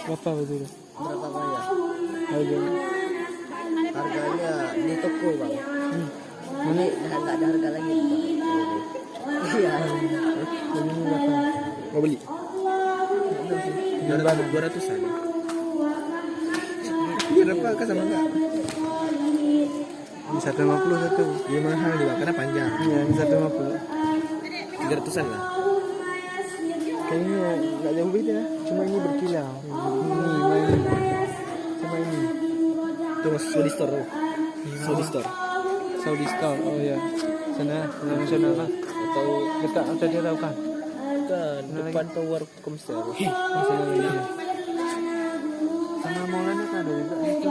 Berapa betul? Berapa bayar? Harganya? Harganya di toko bang. Mana? Nggak ada harga lagi. Iya. Ini berapa? Mau beli? 200-an. Berapa kan sama enggak? Ini 150 satu. Dia mahal juga karena panjang. Iya, ini 150. 300-an lah. Kayaknya nggak jauh beda, cuma ini berkilau. Ini, cuma ini. Itu masuk Saudi Store tuh. Saudi Store. Saudi Store, oh ya. Sana nasional lah. Atau Dekat atau dia tahu kan? bukan depan Tower Komsel. Nasional ini. Sama Maulana kan ada juga itu.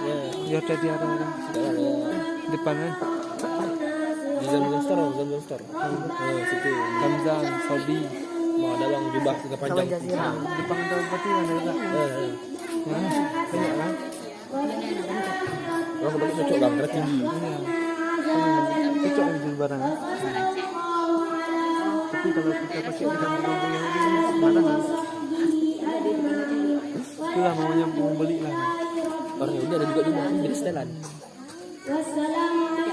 Ya, Ya ada di arah sudah ada. depan kan. Di Zamzam Store, Zamzam Store. Oh, situ. Zamzam, Saudi. Mau ada bang jubah juga panjang. Depan tahu berarti ada juga. Ya, banyak lah. Oh, kebetulan cocok bang, karena tinggi. Iya. Cocok ambil barang. Tapi kalau kita pakai di kampung-kampung yang ini mahal. Itulah maunya mau beli lah. Orang udah ada juga di rumah, jadi setelan. Wassalamualaikum